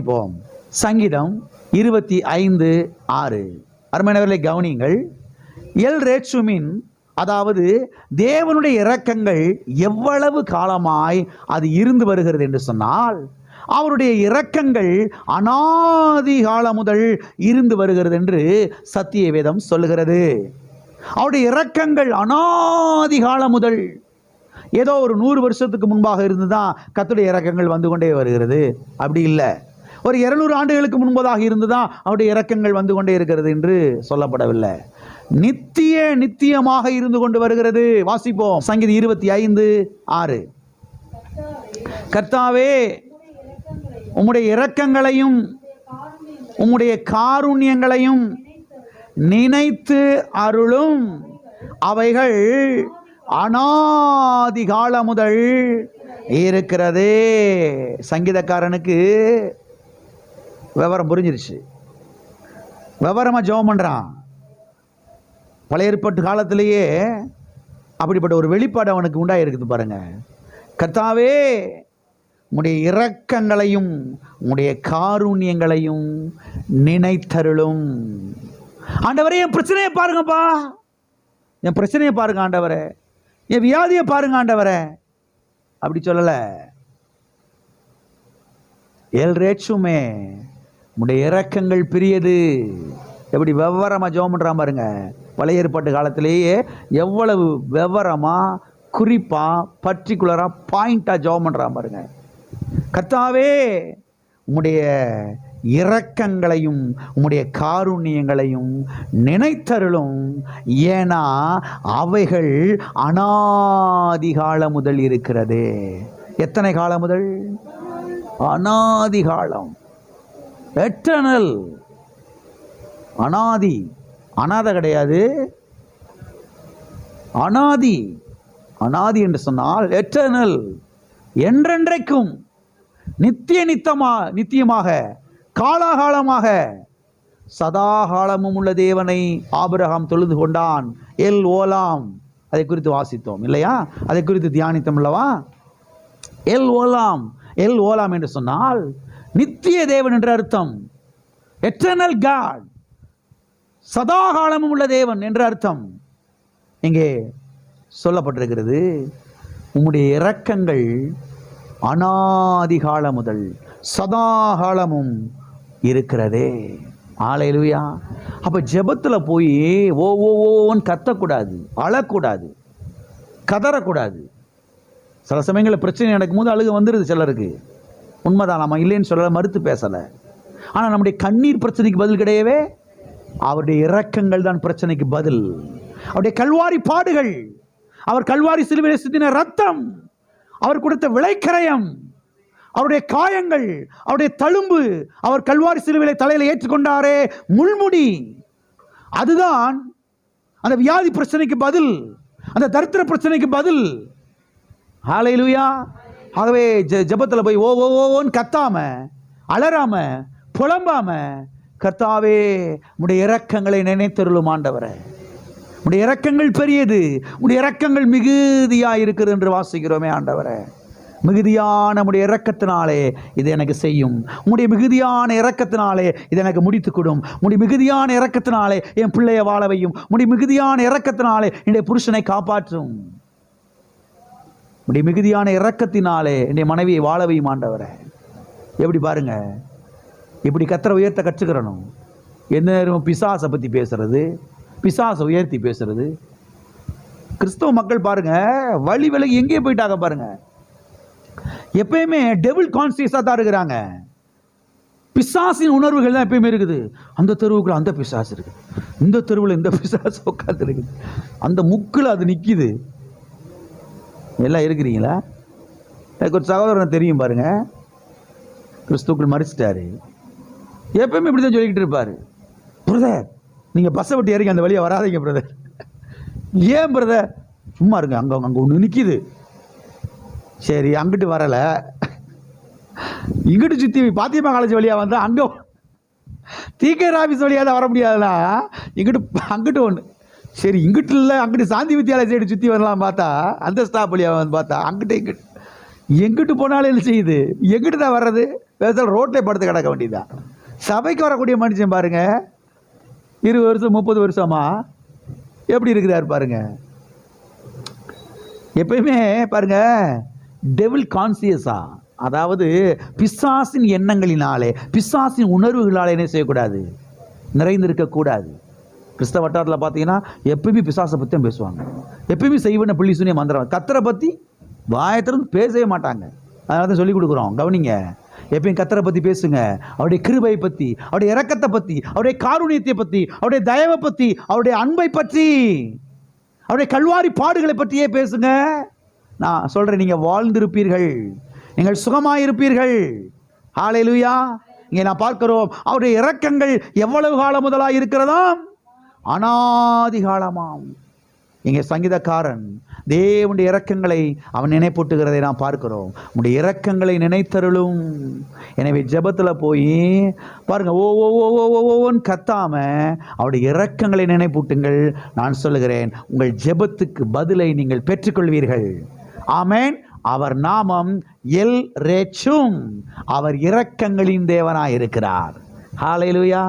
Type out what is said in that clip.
வாசிப்போம். சங்கீதம் 25:6. அருமையானவர்களை கவனியுங்கள். எல் ரேட்சுமின், அதாவது தேவனுடைய இரக்கங்கள் எவ்வளவு காலமாய் அது இருந்து வருகிறது என்று சொன்னால், அவருடைய இரக்கங்கள் அநாதி காலம் முதல் இருந்து வருகிறது என்று சத்திய வேதம் சொல்லுகிறது. அவருடைய இரக்கங்கள் அநாதி காலம் முதல், ஏதோ ஒரு 100 வருஷத்துக்கு முன்பாக இருந்துதான் கர்த்தருடைய இரக்கங்கள் வந்து கொண்டே வருகிறது. அப்படி இல்லை. ஒரு 200 ஆண்டுகளுக்கு முன்பதாக இருந்துதான் அவருடைய இரக்கங்கள் வந்து கொண்டே இருக்கிறது என்று சொல்லப்படவில்லை. நித்தியமாக இருந்து கொண்டு வருகிறது. வாசிப்போம். சங்கீதம் 25:6. கர்த்தாவே, உம்முடைய இரக்கங்களையும் உம்முடைய காருண்யங்களையும் நினைத்து அருளும். அவைகள் அநாதி காலம் முதல் இருக்கிறதே. சங்கீதக்காரனுக்கு விவரம் புரிஞ்சிருச்சு. விவரமா ஜெபம் பண்றான். பழைய ஏற்பாட்டு காலத்திலேயே அப்படிப்பட்ட ஒரு வெளிப்பாடு அவனுக்கு உண்டாயிருக்குது பாருங்க. கர்த்தாவே, உம்முடைய இரக்கங்களையும் உம்முடைய காருண்யங்களையும் நினைத்தருளும். ஆண்டவரே, என் பிரச்சனையை பாருங்கப்பா, என் பிரச்சனையை பாருங்க ஆண்டவரே, என் வியாதியை பாருங்க ஆண்டவரே. அப்படி சொல்லல. எல் ரேட்சுமே, உம்முடைய இரக்கங்கள் பெரியது. எப்படி விவரமா ஜெபம் பண்றான் பாருங்க. பழைய ஏற்பாட்டு காலத்திலேயே எவ்வளவு விவரமா, குறிப்பா, பர்டிகுலரா, பாயிண்டா ஜெபம் பண்றான் பாருங்க. கர்த்தாவே, உம்முடைய இரக்கங்களையும் உம்முடைய காருண்யங்களையும் நினைத்தருளும். ஏன்னா அவைகள் அநாதி காலம் முதல் இருக்கிறது. எத்தனை காலம் முதல்? அநாதி காலம். எட்டர்னல். அநாதி. அநாத கிடையாது, அநாதி. அநாதி என்று சொன்னால் எட்டர்னல், என்றென்றைக்கும், நித்தியமாக, காலாகாலமாக, சதாகாலமும் உள்ள தேவனை ஆபிரகாம் தொழுது கொண்டான். எல் ஓலாம். அதை குறித்து வாசித்தோம் இல்லையா? அதை குறித்து தியானித்தோம் அல்லவா? எல் ஓலாம். எல் ஓலாம் என்று சொன்னால் நித்திய தேவன் என்ற அர்த்தம். எட்டர்னல் காட், சதாகாலமும் உள்ள தேவன் என்ற அர்த்தம் இங்கே சொல்லப்பட்டிருக்கிறது. உம்முடைய இரக்கங்கள் அநாதி காலம் முதல் சதாகாலமும் இருக்கிறதே. ஹல்லேலூயா. அப்ப ஜெபத்துல போய் ஓன்னு கத்தக்கூடாது, அழக்கூடாது, கதறக்கூடாது. சில சமயங்களில் பிரச்சனை நடக்கும்போது அழுக வந்துடுது சிலருக்கு. உண்மைதான், நம்ம இல்லைன்னு சொல்லலை, மறுத்து பேசலை. ஆனால் நம்முடைய கண்ணீர் பிரச்சனைக்கு பதில் கிடையவே. அவருடைய இரக்கங்கள் தான் பிரச்சனைக்கு பதில். அவருடைய கல்வாரி பாடுகள், அவர் கல்வாரி சிலுவையிலே சிந்தின ரத்தம், அவர் கொடுத்த விளைக்கரையம், அவருடைய காயங்கள், அவருடைய தழும்பு, அவர் கல்வாரி சிலுவையிலே தலையில ஏற்றுக்கொண்டாரே முள்முடி, அதுதான் அந்த வியாதி பிரச்சனைக்கு பதில், அந்த தரித்திர பிரச்சனைக்கு பதில். ஹல்லேலூயா. ஆகவே ஜெபத்தில் போய் ஓன்னு கத்தாம, அலறாம, புலம்பாம, கர்த்தாவே, உம்முடைய இரக்கங்களை நினைத்தருளும் ஆண்டவரே, உம்முடைய இரக்கங்கள் பெரியது, உம்முடைய இரக்கங்கள் மிகுதியா இருக்கிறது என்று வாசிக்கிறோமே ஆண்டவரே. மிகுதியான உம்முடைய இரக்கத்தினாலே இது எனக்கு செய்யும். உம்முடைய மிகுதியான இரக்கத்தினாலே இது எனக்கு முடித்து கொடும். உம்முடைய மிகுதியான இரக்கத்தினாலே என் பிள்ளையை வாழ வையும். உம்முடைய மிகுதியான இரக்கத்தினாலே என்னுடைய புருஷனை காப்பாற்றும். உம்முடைய மிகுதியான இரக்கத்தினாலே என்னுடைய மனைவியை வாழ வையும் ஆண்டவரே. எப்படி பாருங்க, இப்படி கத்தரை உயர்த்த கற்றுக்கிறணும். எந்த நேரம் பிசாசை பற்றி பேசுறது, பிசாசை உயர்த்தி பேசுறது. கிறிஸ்தவ மக்கள் பாருங்க, வழி விலகி எங்கேயே போயிட்டாங்க பாருங்க. எப்பயுமே டெவில் கான்சியஸாக தான் இருக்கிறாங்க. பிசாசின் உணர்வுகள் தான் எப்பயுமே இருக்குது. அந்த தெருவுக்குள்ள அந்த பிசாசு இருக்குது, இந்த தெருவில் இந்த பிசாசு உட்காந்து இருக்குது, அந்த முக்கில் அது நிற்கிது. எல்லாம் இருக்கிறீங்களா? எனக்கு ஒரு சகோதரன் தெரியும் பாருங்க, கிறிஸ்துக்குள் மறிச்சிட்டாரு. எப்பயுமே இப்படி தான் சொல்லிக்கிட்டு இருப்பார், பிரதர் நீங்கள் பஸ்ஸை விட்டு ஏறிங்க, அந்த வழியாக வராதிங்க பிரதர். ஏன் பிரதர்? சும்மா இருங்க, அங்கே ஒன்று நிற்கிது. சரி, அங்கிட்டு வரலை, இங்கிட்டு சுற்றி பாத்தியமா காலேஜ் வழியாக வந்தால் அங்கே தீக்கர் ஆஃபீஸ் வழியாக தான் வர முடியாதுன்னா அங்கிட்டு ஒன்று. சரி, இங்கிட்டு இல்லை, அங்கிட்டு சாந்தி வித்யாலய சைடு சுற்றி வரலாம் பார்த்தா அந்த ஸ்டாப் வழியாக வந்து பார்த்தா அங்கிட்டு எங்கிட்டு போனாலும் என்ன செய்யுது, எங்கிட்டு தான் வர்றது? வேதத்தில் ரோட்லேயே படுத்து கிடக்க வேண்டியதுதான். சபைக்கு வரக்கூடிய மனுஷன் பாருங்க, 20 வருஷம் 30 வருஷமா எப்படி இருக்கிறார் பாருங்க. எப்பயுமே பாருங்க டெவில் கான்சியஸா, அதாவது பிசாசின் எண்ணங்களினாலே பிசாசின் உணர்வுகளால் என்ன செய்யக்கூடாது, நிறைந்திருக்க கூடாது. கிறிஸ்தவ வட்டாரத்தில் பார்த்தீங்கன்னா எப்பயுமே பிசாசை பற்றி தான் பேசுவாங்க. எப்பயுமே செய்வன புள்ளி சுனிய மந்திரம், கத்தரை பற்றி வாயத்திலிருந்து பேசவே மாட்டாங்க. அதனால தான் சொல்லிக் கொடுக்குறோம், கவனிங்க. எப்பயும் கத்தரை பற்றி பேசுங்க, அவருடைய கிருபையை பற்றி, அவருடைய இரக்கத்தை பற்றி, அவருடைய காருண்யத்தை பற்றி, அவருடைய தயவை பற்றி, அவருடைய அன்பை பற்றி, அவருடைய கல்வாரி பாடுகளை பற்றியே பேசுங்க. நான் சொல்கிறேன், நீங்கள் வாழ்ந்திருப்பீர்கள், நீங்கள் சுகமாயிருப்பீர்கள். ஹல்லேலூயா. இங்கே நான் பார்க்கிறோம், அவருடைய இரக்கங்கள் எவ்வளவு காலம் முதலாக இருக்கிறதா, அனாதி காலமாம். இங்கே சங்கீதக்காரன் தேவனுடைய இரக்கங்களை அவன் நினைப்பூட்டுகிறதை நாம் பார்க்கிறோம். உடைய இரக்கங்களை நினைத்தருளும். எனவே ஜெபத்தில் போய் பாருங்க, ஓ ஓ ஓ ஓ ஓன்னு கத்தாம அவருடைய இரக்கங்களை நினைப்பூட்டுங்கள். நான் சொல்லுகிறேன், உங்கள் ஜெபத்துக்கு பதிலை நீங்கள் பெற்றுக்கொள்வீர்கள். ஆமென். அவர் நாமம் எல் ரேச்சும், அவர் இரக்கங்களின் தேவனாய் இருக்கிறார். ஹல்லேலூயா.